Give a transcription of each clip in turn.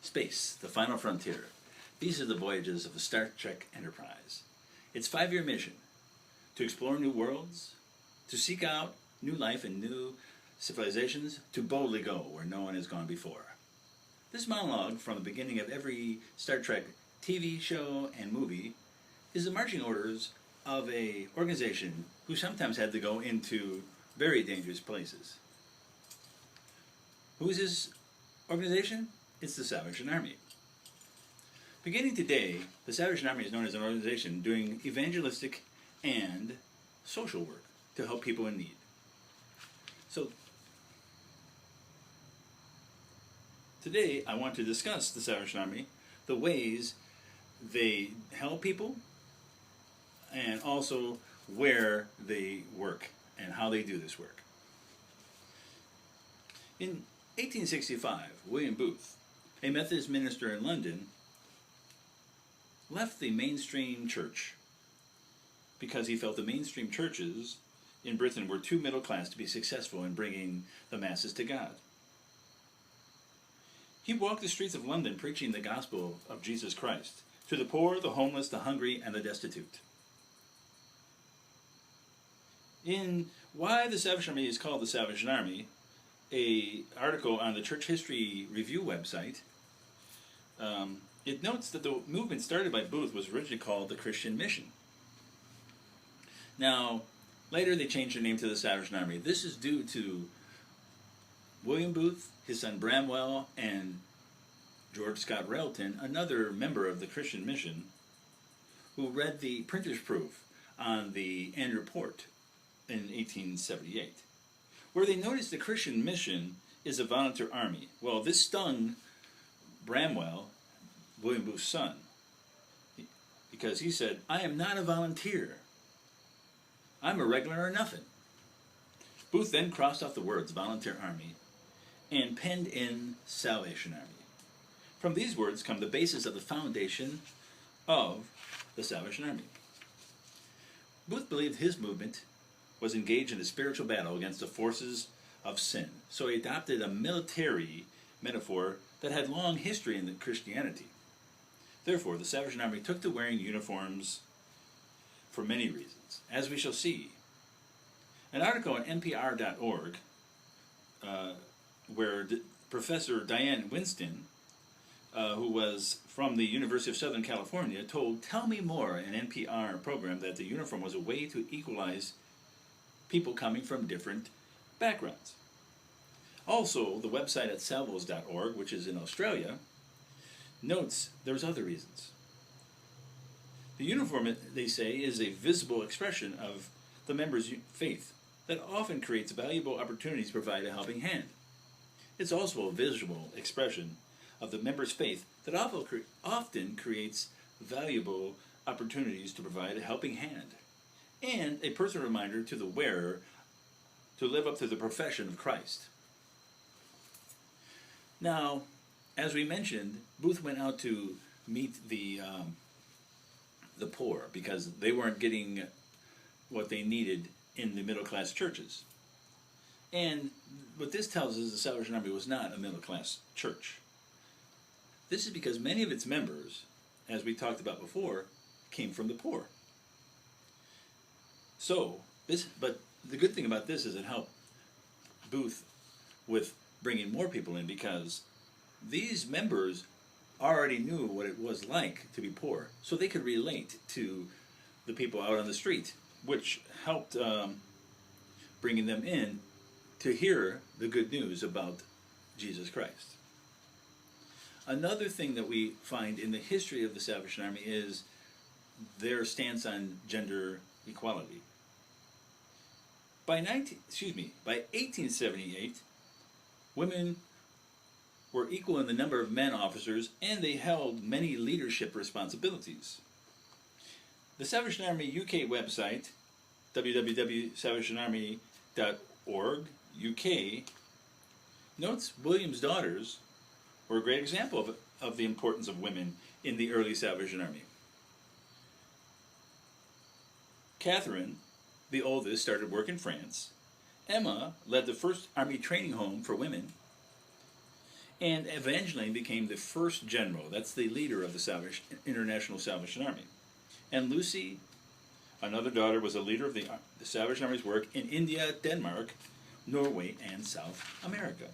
Space, the final frontier. These are the voyages of the Star Trek Enterprise. Its 5-year mission: to explore new worlds, to seek out new life and new civilizations, to boldly go where no one has gone before. This monologue from the beginning of every Star Trek TV show and movie is the marching orders of an organization who sometimes had to go into very dangerous places. Who is this organization? It's the Salvation Army. Beginning today, the Salvation Army is known as an organization doing evangelistic and social work to help people in need. So, today I want to discuss the Salvation Army, the ways they help people, and also where they work and how they do this work. In 1865, William Booth, a Methodist minister in London, left the mainstream church because he felt the mainstream churches in Britain were too middle class to be successful in bringing the masses to God. He walked the streets of London preaching the gospel of Jesus Christ to the poor, the homeless, the hungry, and the destitute. In Why the Salvation Army is Called the Salvation Army, an article on the Church History Review website, it notes that the movement started by Booth was originally called the Christian Mission. Now, later they changed their name to the Salvation Army. This is due to William Booth, his son Bramwell, and George Scott Railton, another member of the Christian Mission, who read the printer's proof on the Ann Report in 1878, where they noticed the Christian Mission is a volunteer army. Well, this stung Bramwell, William Booth's son, because he said, "I am not a volunteer. I'm a regular or nothing." Booth then crossed off the words volunteer army and penned in Salvation Army. From these words come the basis of the foundation of the Salvation Army. Booth believed his movement was engaged in a spiritual battle against the forces of sin, so he adopted a military metaphor that had long history in Christianity. Therefore, the Salvation Army took to wearing uniforms for many reasons, as we shall see. An article on NPR.org, where Professor Diane Winston, who was from the University of Southern California, told Tell Me More, an NPR program, that the uniform was a way to equalize people coming from different backgrounds. Also, the website at salvos.org, which is in Australia, notes there's other reasons. The uniform, they say, is a visible expression of the members' faith that often creates valuable opportunities to provide a helping hand. It's also a visual expression of the members' faith that often creates valuable opportunities to provide a helping hand, and a personal reminder to the wearer to live up to the profession of Christ. Now, as we mentioned, Booth went out to meet the poor because they weren't getting what they needed in the middle-class churches. And what this tells us is the Salvation Army was not a middle-class church. This is because many of its members, as we talked about before, came from the poor. But the good thing about this is it helped Booth with bringing more people in, because these members already knew what it was like to be poor, so they could relate to the people out on the street, which helped bringing them in to hear the good news about Jesus Christ. Another thing that we find in the history of the Salvation Army is their stance on gender equality. By 1878, women were equal in the number of men officers, and they held many leadership responsibilities. The Salvation Army UK website, www.salvationarmy.org, UK, notes William's daughters were a great example of the importance of women in the early Salvation Army. Catherine, the oldest, started work in France. Emma led the first army training home for women. And Evangeline became the first general. That's the leader of the International Salvation Army. And Lucy, another daughter, was a leader of the Salvation Army's work in India, Denmark, Norway, and South America.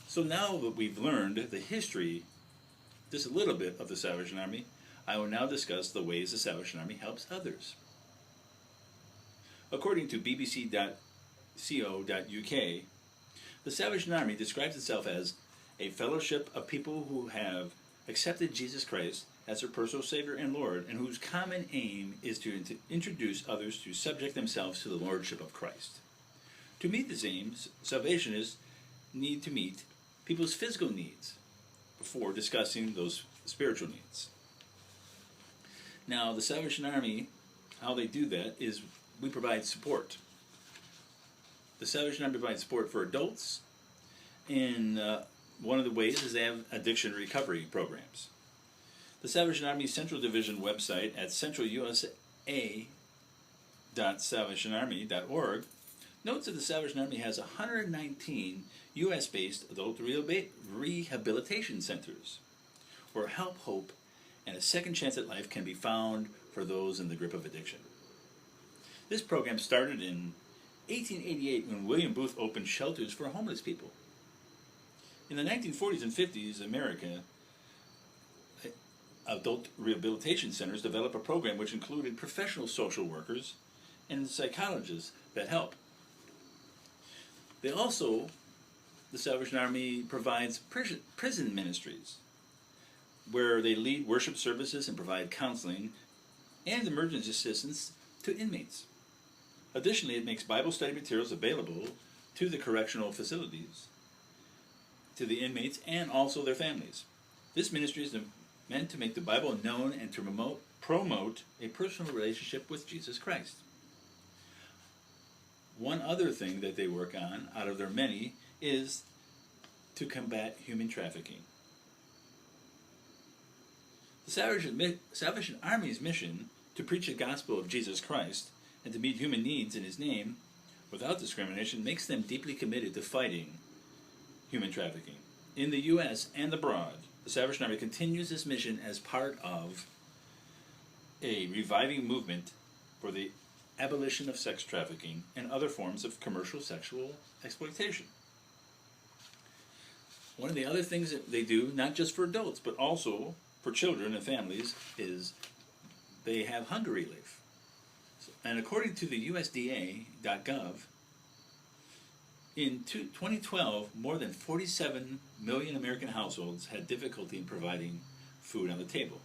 So now that we've learned the history, just a little bit, of the Salvation Army, I will now discuss the ways the Salvation Army helps others. According to bbc.co.uk, the Salvation Army describes itself as a fellowship of people who have accepted Jesus Christ as their personal Savior and Lord, and whose common aim is to introduce others to subject themselves to the Lordship of Christ. To meet these aims, Salvationists need to meet people's physical needs before discussing those spiritual needs. Now, the Salvation Army, how they do that is we provide support. The Salvation Army provides support for adults, and one of the ways is they have addiction recovery programs. The Salvation Army Central Division website at centralusa.salvationarmy.org notes that the Salvation Army has 119 U.S.-based adult rehabilitation centers, where help, hope, and a second chance at life can be found for those in the grip of addiction. This program started in 1888 when William Booth opened shelters for homeless people. In the 1940s and 50s, America, adult rehabilitation centers developed a program which included professional social workers and psychologists that help. The Salvation Army provides prison ministries, where they lead worship services and provide counseling and emergency assistance to inmates. Additionally, it makes Bible study materials available to the correctional facilities, to the inmates, and also their families. This ministry is meant to make the Bible known and to promote a personal relationship with Jesus Christ. One other thing that they work on, out of their many, is to combat human trafficking. The Salvation Army's mission to preach the gospel of Jesus Christ and to meet human needs in His name without discrimination makes them deeply committed to fighting human trafficking. In the U.S. and abroad, the Salvation Army continues this mission as part of a reviving movement for the abolition of sex trafficking and other forms of commercial sexual exploitation. One of the other things that they do, not just for adults, but also for children and families, is they have hunger relief. And according to the USDA.gov, in 2012, more than 47 million American households had difficulty in providing food on the table.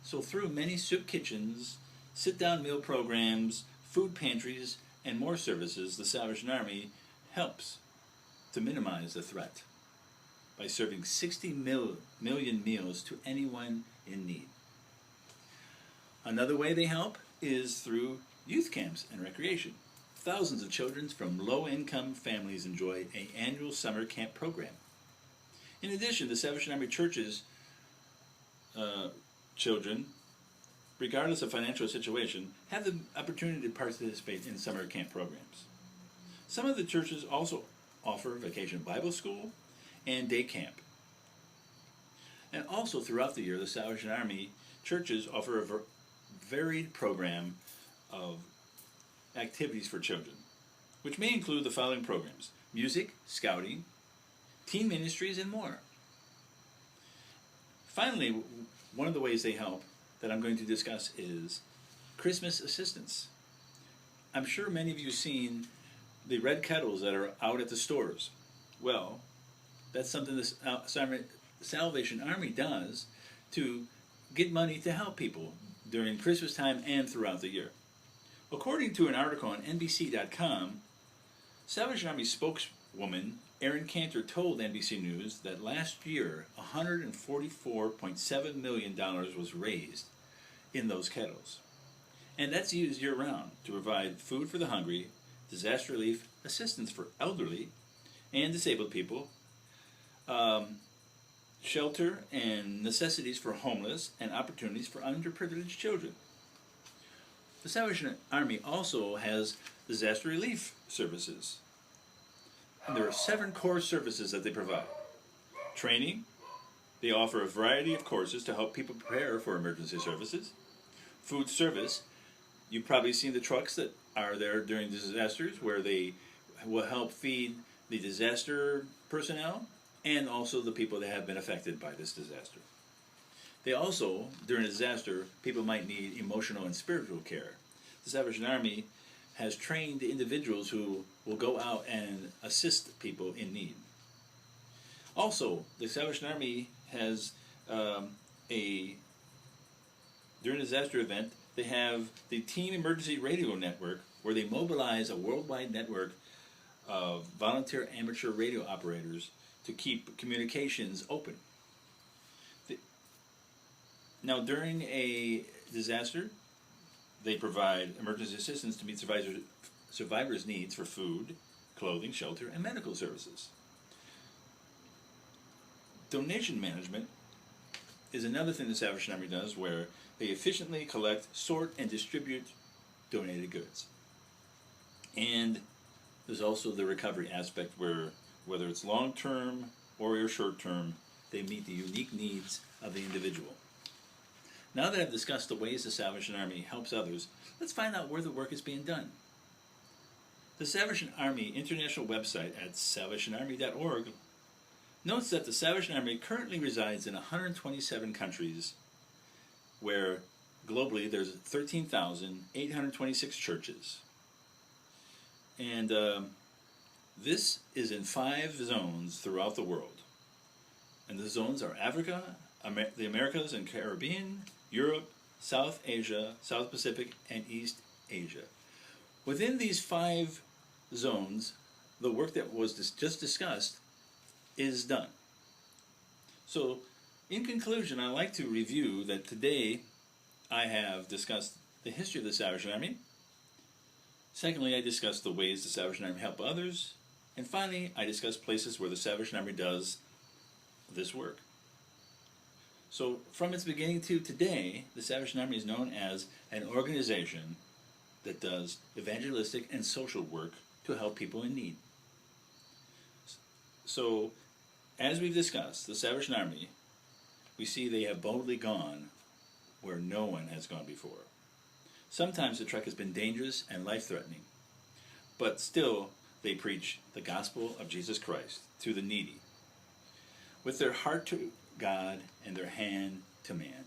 So through many soup kitchens, sit-down meal programs, food pantries, and more services, the Salvation Army helps to minimize the threat by serving 60 million meals to anyone in need. Another way they help is through youth camps and recreation. Thousands of children from low-income families enjoy an annual summer camp program. In addition, the Salvation Army Church's children, regardless of financial situation, have the opportunity to participate in summer camp programs. Some of the churches also offer vacation Bible school and day camp. And also throughout the year, the Salvation Army churches offer a varied program of activities for children, which may include the following programs: music, scouting, teen ministries, and more. Finally, one of the ways they help that I'm going to discuss is Christmas assistance. I'm sure many of you have seen the red kettles that are out at the stores. Well, that's something the Salvation Army does to get money to help people during Christmas time and throughout the year. According to an article on NBC.com, Salvation Army spokeswoman Erin Cantor told NBC News that last year $144.7 million was raised in those kettles. And that's used year-round to provide food for the hungry, disaster relief, assistance for elderly and disabled people, shelter and necessities for homeless, and opportunities for underprivileged children. The Salvation Army also has disaster relief services. And there are 7 core services that they provide. Training. They offer a variety of courses to help people prepare for emergency services. Food service. You've probably seen the trucks that are there during disasters where they will help feed the disaster personnel and also the people that have been affected by this disaster. They also, during a disaster, people might need emotional and spiritual care. The Salvation Army has trained individuals who will go out and assist people in need. Also, the Salvation Army has during a disaster event, they have the Team Emergency Radio Network, where they mobilize a worldwide network of volunteer amateur radio operators to keep communications open. Now, during a disaster, they provide emergency assistance to meet survivors' needs for food, clothing, shelter, and medical services. Donation management is another thing the Salvation Army does, where they efficiently collect, sort, and distribute donated goods. And there's also the recovery aspect, where whether it's long-term or short-term, they meet the unique needs of the individual. Now that I've discussed the ways the Salvation Army helps others, let's find out where the work is being done. The Salvation Army International website at salvationarmy.org notes that the Salvation Army currently resides in 127 countries, where globally there's 13,826 churches. And this is in 5 zones throughout the world. And the zones are Africa, the Americas and Caribbean, Europe, South Asia, South Pacific, and East Asia. Within these 5 zones, the work that was just discussed is done. So, in conclusion, I'd like to review that today I have discussed the history of the Salvation Army. Secondly, I discussed the ways the Salvation Army help others. And finally, I discussed places where the Salvation Army does this work. So, from its beginning to today, the Salvation Army is known as an organization that does evangelistic and social work to help people in need. So, as we've discussed, the Salvation Army, we see they have boldly gone where no one has gone before. Sometimes the trek has been dangerous and life-threatening, but still they preach the gospel of Jesus Christ to the needy, with their heart to God and their hand to man.